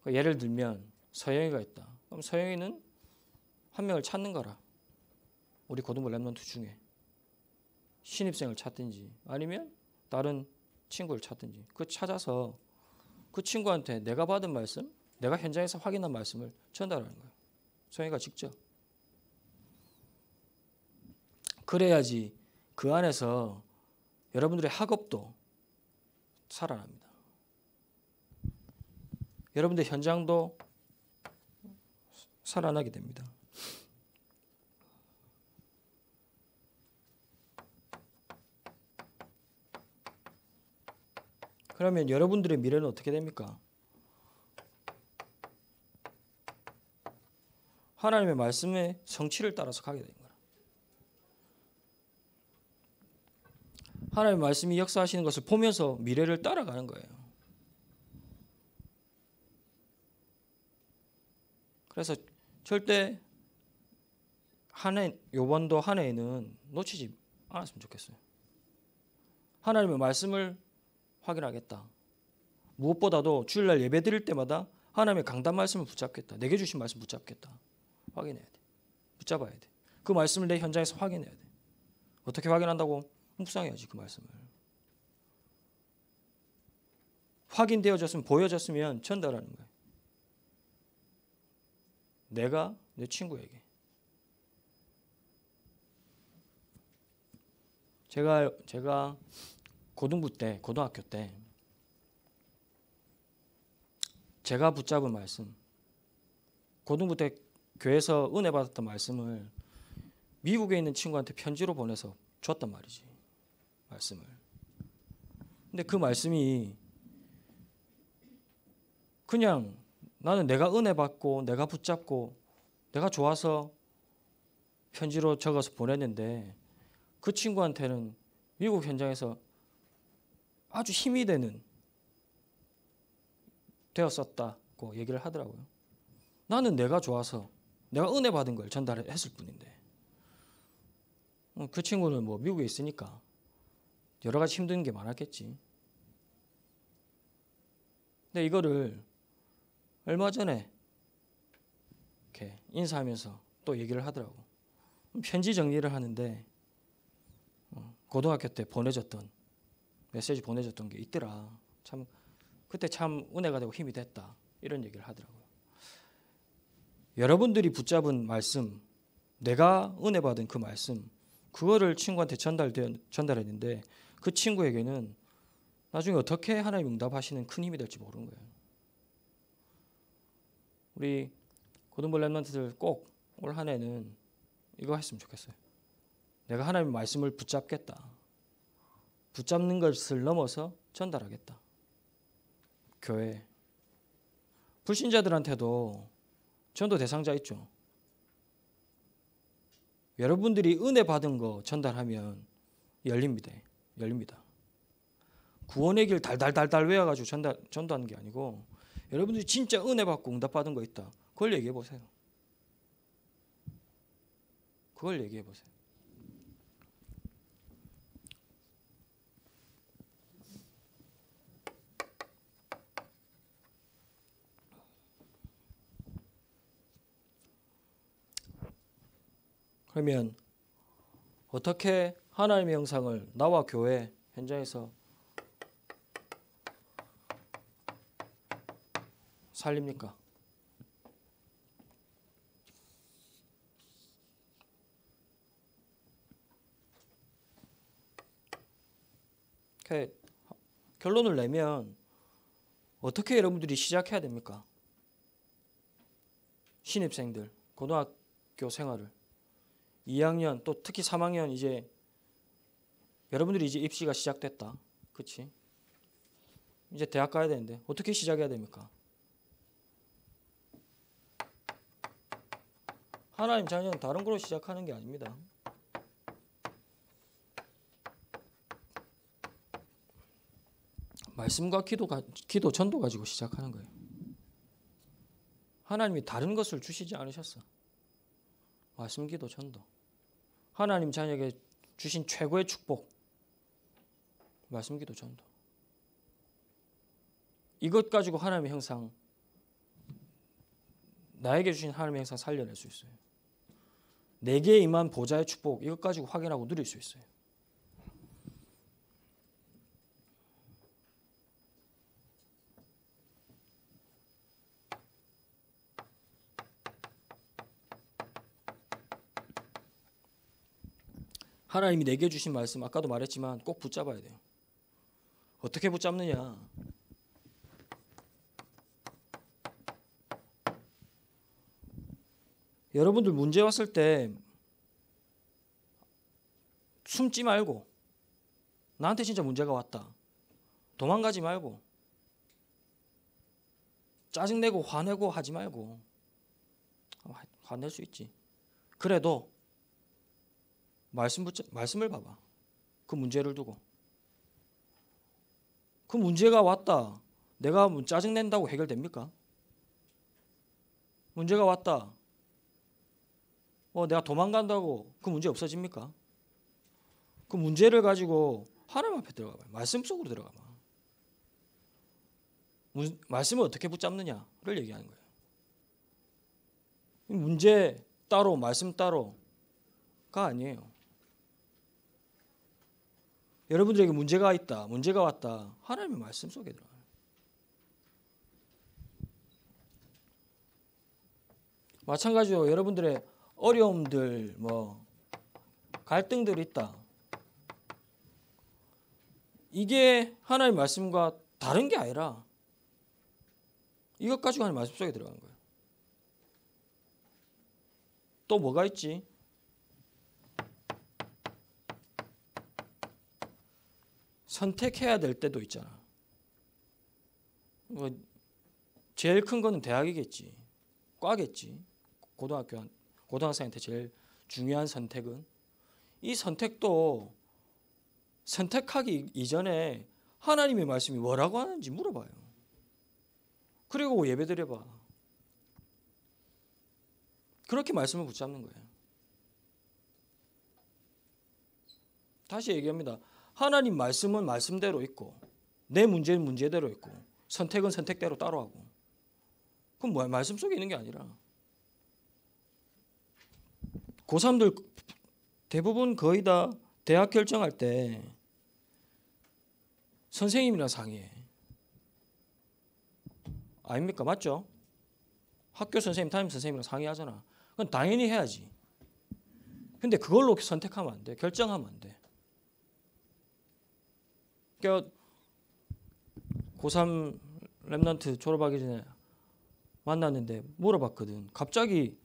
예를 들면 서영이가 있다. 그럼 서영이는 1명을 찾는 거라. 우리 고등부 렘넌트 중에 신입생을 찾든지 아니면 다른 친구를 찾든지 그 찾아서 그 친구한테 내가 받은 말씀, 내가 현장에서 확인한 말씀을 전달하는 거예요. 서영이가 직접. 그래야지 그 안에서 여러분들의 학업도 살아납니다. 여러분들의 현장도 살아나게 됩니다. 그러면 여러분들의 미래는 어떻게 됩니까? 하나님의 말씀의 성취를 따라서 가게 되는 거예요. 하나님의 말씀이 역사하시는 것을 보면서 미래를 따라가는 거예요. 그래서 절대 요번도 한 해에는 놓치지 않았으면 좋겠어요. 하나님의 말씀을 확인하겠다. 무엇보다도 주일날 예배 드릴 때마다 하나님의 강단 말씀을 붙잡겠다. 내게 주신 말씀 붙잡겠다. 확인해야 돼. 붙잡아야 돼. 그 말씀을 내 현장에서 확인해야 돼. 어떻게 확인한다고? 묵상해야지 그 말씀을. 확인되어졌으면 보여졌으면 전달하는 거예요. 내가 내 친구에게. 제가 고등학교 때 제가 붙잡은 말씀, 고등부 때 교회에서 은혜 받았던 말씀을 미국에 있는 친구한테 편지로 보내서 줬단 말이지. 말씀을. 근데 그 말씀이 그냥 나는 내가 은혜 받고 내가 붙잡고 내가 좋아서 편지로 적어서 보냈는데 그 친구한테는 미국 현장에서 아주 힘이 되었었다고 얘기를 하더라고요. 나는 내가 좋아서 내가 은혜 받은 걸 전달했을 뿐인데 그 친구는 뭐 미국에 있으니까 여러 가지 힘든 게 많았겠지. 근데 이거를 얼마 전에 이렇게 인사하면서 또 얘기를 하더라고. 편지 정리를 하는데 고등학교 때 보내줬던 메시지 보내줬던 게 있더라. 참 그때 참 은혜가 되고 힘이 됐다. 이런 얘기를 하더라고요. 여러분들이 붙잡은 말씀, 내가 은혜 받은 그 말씀, 그거를 친구한테 전달했는데 그 친구에게는 나중에 어떻게 하나님 응답하시는 큰 힘이 될지 모르는 거예요. 우리 고등부 렘넌트들 꼭 올 한 해는 이거 했으면 좋겠어요. 내가 하나님의 말씀을 붙잡겠다. 붙잡는 것을 넘어서 전달하겠다. 교회. 불신자들한테도 전도 대상자 있죠. 여러분들이 은혜 받은 거 전달하면 열립니다. 구원의 길 달달달달 외워가지고 전도하는 게 아니고 여러분들이 진짜 은혜 받고 응답 받은 거 있다. 그걸 얘기해 보세요. 그걸 얘기해 보세요. 그러면 어떻게 하나님의 형상을 나와 교회 현장에서 살립니까? 결론을 내면 어떻게 여러분들이 시작해야 됩니까? 신입생들 고등학교 생활을 2학년 또 특히 3학년 이제 여러분들이 이제 입시가 시작됐다. 그렇지? 이제 대학 가야 되는데 어떻게 시작해야 됩니까? 하나님 자녀는 다른 걸로 시작하는 게 아닙니다. 말씀과 기도 전도 가지고 시작하는 거예요. 하나님이 다른 것을 주시지 않으셨어. 말씀, 기도, 전도. 하나님 자녀에게 주신 최고의 축복. 말씀, 기도, 전도. 이것 가지고 하나님의 형상, 나에게 주신 하나님의 형상 살려낼 수 있어요. 내게 임한 보좌의 축복, 이것 가지고 확인하고 누릴 수 있어요. 하나님이 내게 주신 말씀 아까도 말했지만 꼭 붙잡아야 돼요. 어떻게 붙잡느냐? 여러분들 문제 왔을 때 숨지 말고 나한테 진짜 문제가 왔다. 도망가지 말고 짜증내고 화내고 하지 말고 화낼 수 있지. 그래도 말씀을 봐봐. 그 문제를 두고. 그 문제가 왔다. 내가 짜증낸다고 해결됩니까? 문제가 왔다. 내가 도망간다고 그 문제 없어집니까? 그 문제를 가지고 하나님 앞에 들어가 봐요. 말씀 속으로 들어가 봐. 말씀을 어떻게 붙잡느냐를 얘기하는 거예요. 문제 따로 말씀 따로가 아니에요. 여러분들에게 문제가 있다. 문제가 왔다. 하나님의 말씀 속에 들어가요. 마찬가지로 여러분들의 어려움들, 갈등들이 있다. 이게 하나님의 말씀과 다른 게 아니라 이것 가지고 하나님의 말씀 속에 들어가는 거예요. 또 뭐가 있지? 선택해야 될 때도 있잖아. 제일 큰 거는 대학이겠지. 과겠지. 고등학생한테 제일 중요한 선택은 이 선택도 선택하기 이전에 하나님의 말씀이 뭐라고 하는지 물어봐요. 그리고 예배드려봐. 그렇게 말씀을 붙잡는 거예요. 다시 얘기합니다. 하나님 말씀은 말씀대로 있고 내 문제는 문제대로 있고 선택은 선택대로 따로 하고 그건 뭐야? 말씀 속에 있는 게 아니라 고3들 대부분 거의 다 대학 결정할 때 선생님이랑 상의해. 아닙니까? 맞죠? 학교 선생님, 담임 선생님이랑 상의하잖아. 그건 당연히 해야지. 근데 그걸로 선택하면 안 돼. 결정하면 안 돼. 그러니까 고3 랩런트 졸업하기 전에 만났는데 물어봤거든. 갑자기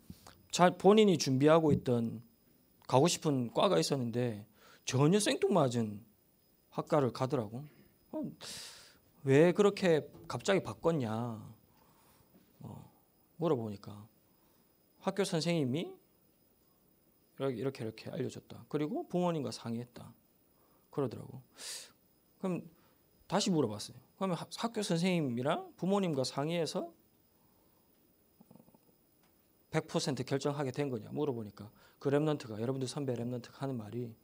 본인이 준비하고 있던 가고 싶은 과가 있었는데 전혀 생뚱맞은 학과를 가더라고. 왜 그렇게 갑자기 바꿨냐 물어보니까 학교 선생님이 이렇게 알려줬다. 그리고 부모님과 상의했다. 그러더라고. 그럼 다시 물어봤어요. 그러면 학교 선생님이랑 부모님과 상의해서 100% 결정하게 된 거냐 물어보니까 그 랩런트가 여러분들 선배 랩런트가 하는 말이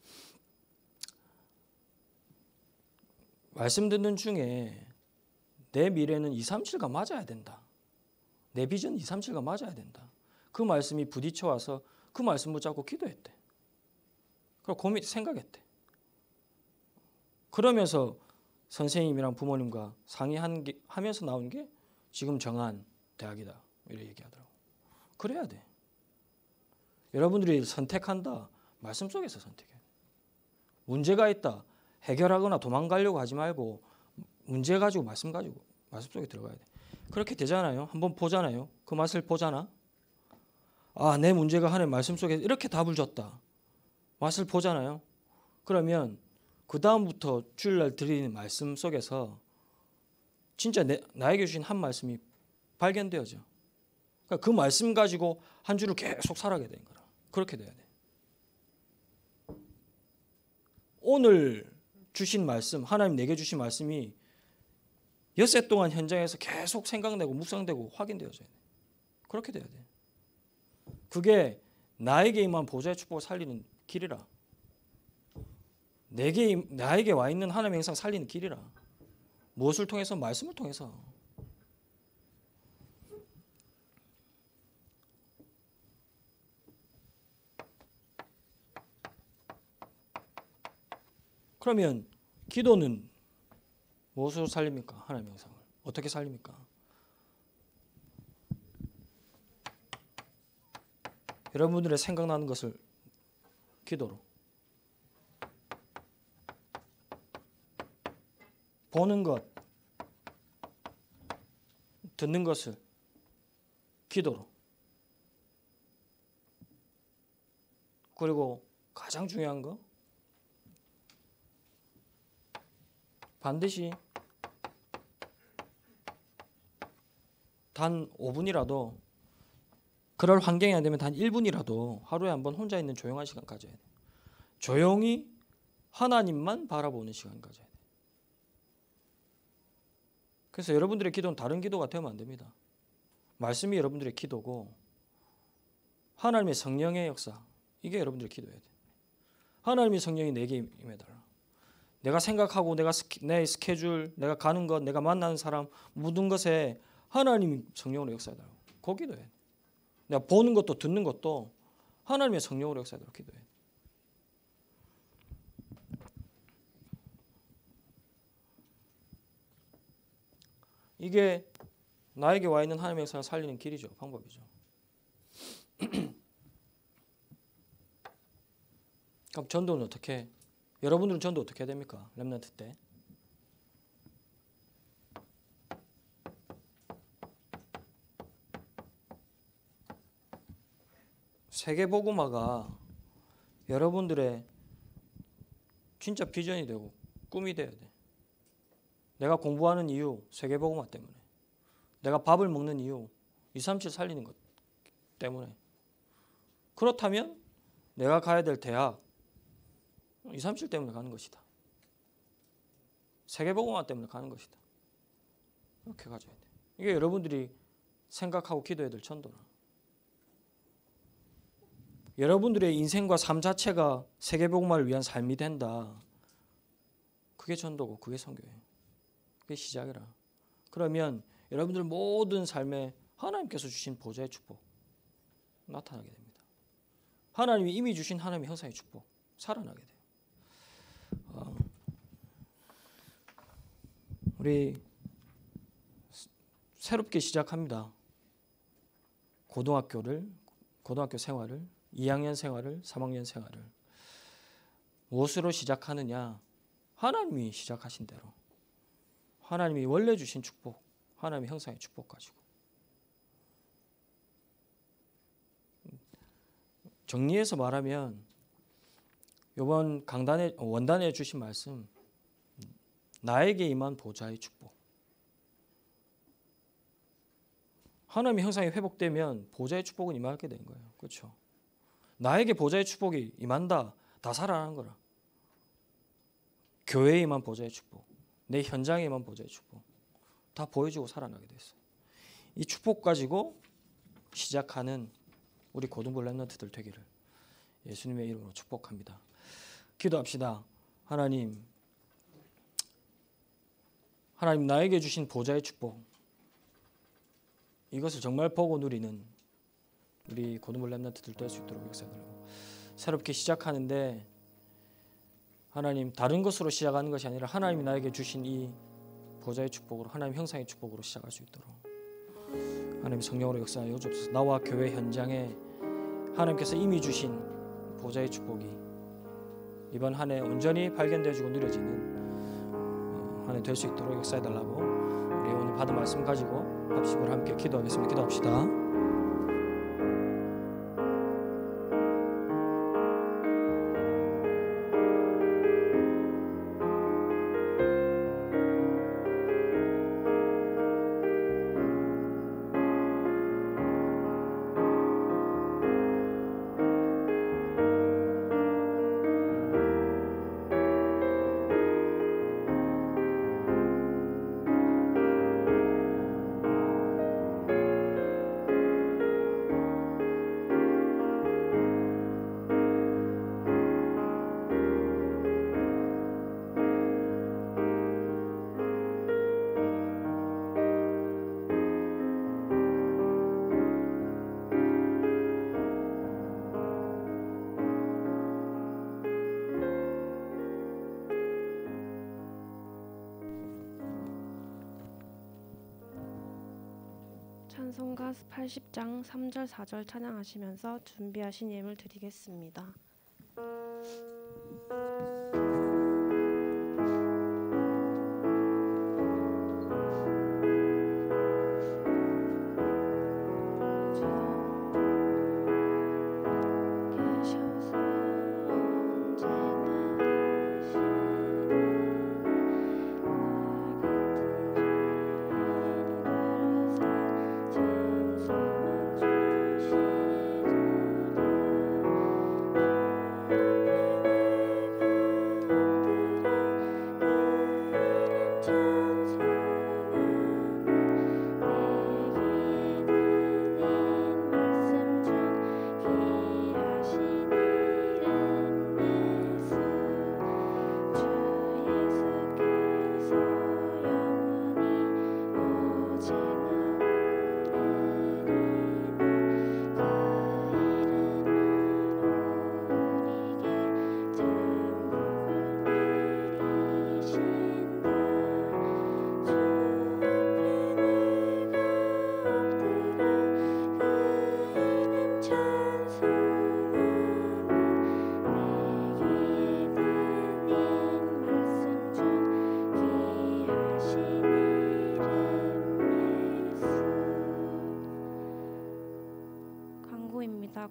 말씀 듣는 중에 내 미래는 237과 맞아야 된다. 내 비전은 237과 맞아야 된다. 그 말씀이 부딪혀와서 그 말씀 붙잡고 기도했대. 그리고 생각했대. 그러면서 선생님이랑 부모님과 상의하면서 나온 게 지금 정한 대학이다. 이렇게 얘기하더라고. 그래야 돼. 여러분들이 선택한다. 말씀 속에서 선택해. 문제가 있다. 해결하거나 도망가려고 하지 말고 문제 가지고 말씀 속에 들어가야 돼. 그렇게 되잖아요. 한번 보잖아요. 그 맛을 보잖아. 내 문제가 하나님 말씀 속에 이렇게 답을 줬다. 맛을 보잖아요. 그러면 그 다음부터 주일날 드리는 말씀 속에서 진짜 나에게 주신 한 말씀이 발견되어져. 그러니까 그 말씀 가지고 한 주를 계속 살아가게 되는 거라. 그렇게 돼야 돼. 오늘 주신 말씀, 하나님 내게 주신 말씀이 엿새 동안 현장에서 계속 생각되고 묵상되고 확인되어져야 돼. 그렇게 돼야 돼. 그게 나에게 임한 보좌의 축복을 살리는 길이라. 나에게 와 있는 하나님의 형상 살리는 길이라. 무엇을 통해서? 말씀을 통해서. 그러면 기도는 무엇으로 살립니까? 하나님의 형상을. 어떻게 살립니까? 여러분들의 생각나는 것을 기도로, 보는 것, 듣는 것을 기도로, 그리고 가장 중요한 거, 반드시 단 5분이라도, 그럴 환경이 안 되면 단 1분이라도 하루에 한 번 혼자 있는 조용한 시간 가져야 돼. 조용히 하나님만 바라보는 시간 가져야 돼. 그래서 여러분들의 기도는 다른 기도가 되면 안 됩니다. 말씀이 여러분들의 기도고 하나님의 성령의 역사, 이게 여러분들의 기도해야 돼. 하나님의 성령이 내게 임해달라. 내가 생각하고 내 스케줄, 내가 가는 것, 내가 만나는 사람, 모든 것에 하나님이 성령으로 역사해달라고. 그 기도해야 돼. 내가 보는 것도 듣는 것도 하나님의 성령으로 역사해달라고 기도해야 돼. 이게 나에게 와 있는 하나님의 역사를 살리는 길이죠. 방법이죠. 그럼 전도는 어떻게? 여러분들은 전도 어떻게 해야 됩니까? 렘넌트 때. 세계복음화가 여러분들의 진짜 비전이 되고 꿈이 되어야 돼. 내가 공부하는 이유, 세계복음화 때문에. 내가 밥을 먹는 이유, 237 살리는 것 때문에. 그렇다면 내가 가야 될 대학, 237 때문에 가는 것이다. 세계복음화 때문에 가는 것이다. 이렇게 가져야 돼. 이게 여러분들이 생각하고 기도해야 될 전도라. 여러분들의 인생과 삶 자체가 세계복음화를 위한 삶이 된다. 그게 전도고 그게 선교예요. 그게 시작이라. 그러면 여러분들 모든 삶에 하나님께서 주신 보좌의 축복 나타나게 됩니다. 하나님이 이미 주신 하나님의 형상의 축복 살아나게 돼요. 우리 새롭게 시작합니다. 고등학교 생활을, 2학년 생활을, 3학년 생활을 무엇으로 시작하느냐? 하나님이 시작하신 대로, 하나님이 원래 주신 축복, 하나님의 형상의 축복 가지고. 정리해서 말하면 이번 원단에 주신 말씀, 나에게 임한 보좌의 축복. 하나님의 형상이 회복되면 보좌의 축복은 임하게 되는 거예요. 그렇죠? 나에게 보좌의 축복이 임한다. 다 살아나는 거라. 교회에 임한 보좌의 축복, 내 현장에 임한 보좌의 축복 다 보여주고 살아나게 됐어요. 이 축복 가지고 시작하는 우리 고등부 렘넌트들 되기를 예수님의 이름으로 축복합니다. 기도합시다. 하나님 나에게 주신 보좌의 축복, 이것을 정말 보고 누리는 우리 고등부 렘넌트들 될 수 있도록 역사해달라고. 새롭게 시작하는데 하나님 다른 것으로 시작하는 것이 아니라 하나님이 나에게 주신 이 보좌의 축복으로, 하나님 형상의 축복으로 시작할 수 있도록 하나님 성령으로 역사하여 주옵소서. 나와 교회 현장에 하나님께서 이미 주신 보좌의 축복이 이번 한 해 온전히 발견되어지고 누려지는 한 해 될 수 있도록 역사해달라고 우리 오늘 받은 말씀 가지고 합심으로 함께 기도하겠습니다. 기도합시다. 찬송가 80장 3절 4절 찬양하시면서 준비하신 예물 드리겠습니다.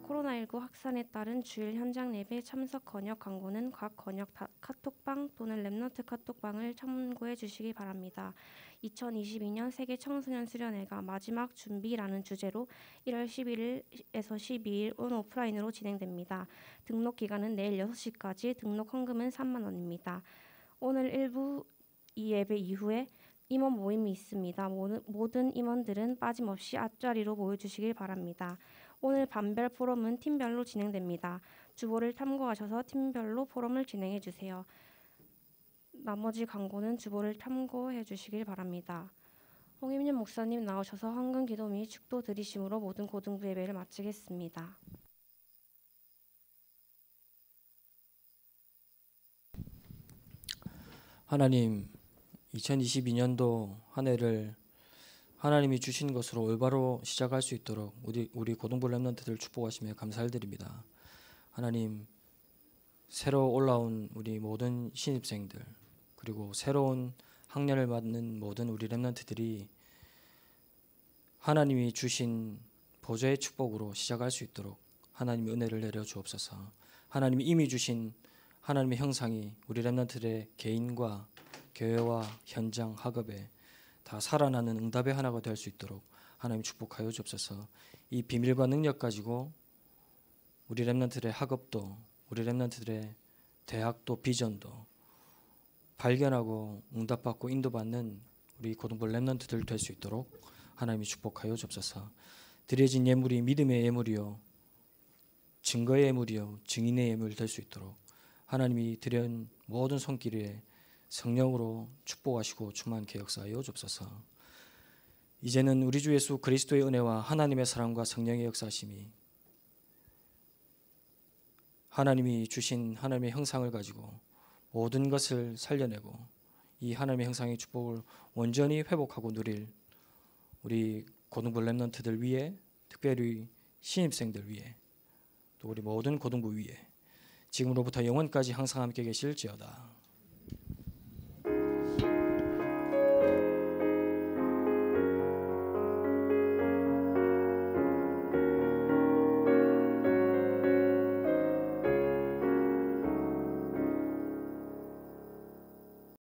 코로나19 확산에 따른 주일 현장 예배 참석 권역 광고는 각 권역 카톡방 또는 랩넌트 카톡방을 참고해 주시기 바랍니다. 2022년 세계 청소년 수련회가 마지막 준비라는 주제로 1월 11일에서 12일 온 오프라인으로 진행됩니다. 등록 기간은 내일 6시까지, 등록 헌금은 3만 원입니다. 오늘 일부 이 예배 이후에 임원 모임이 있습니다. 모든 임원들은 빠짐없이 앞자리로 모여주시길 바랍니다. 오늘 반별 포럼은 팀별로 진행됩니다. 주보를 참고하셔서 팀별로 포럼을 진행해 주세요. 나머지 광고는 주보를 참고해 주시길 바랍니다. 홍임윤 목사님 나오셔서 헌금 기도 및 축도 드리심으로 모든 고등부 예배를 마치겠습니다. 하나님, 2022년도 한 해를 하나님이 주신 것으로 올바로 시작할 수 있도록 우리 고등부 랩런트들 축복하시며 감사드립니다. 하나님, 새로 올라온 우리 모든 신입생들, 그리고 새로운 학년을 맞는 모든 우리 랩런트들이 하나님이 주신 보좌의 축복으로 시작할 수 있도록 하나님의 은혜를 내려 주옵소서. 하나님이 이미 주신 하나님의 형상이 우리 랩런트들의 개인과 교회와 현장, 학업에 다 살아나는 응답의 하나가 될 수 있도록 하나님 축복하여 주옵소서. 이 비밀과 능력 가지고 우리 랩런트들의 학업도, 우리 랩런트들의 대학도, 비전도 발견하고 응답받고 인도받는 우리 고등부 랩런트들 될 수 있도록 하나님이 축복하여 주옵소서. 드려진 예물이 믿음의 예물이요, 증거의 예물이요, 증인의 예물 될 수 있도록 하나님이 드린 모든 손길에 성령으로 축복하시고 충만케 역사하여 주옵소서. 이제는 우리 주 예수 그리스도의 은혜와 하나님의 사랑과 성령의 역사심이 하나님이 주신 하나님의 형상을 가지고 모든 것을 살려내고 이 하나님의 형상의 축복을 온전히 회복하고 누릴 우리 고등부 랩런트들 위에, 특별히 신입생들 위에, 또 우리 모든 고등부 위에 지금으로부터 영원까지 항상 함께 계실지어다.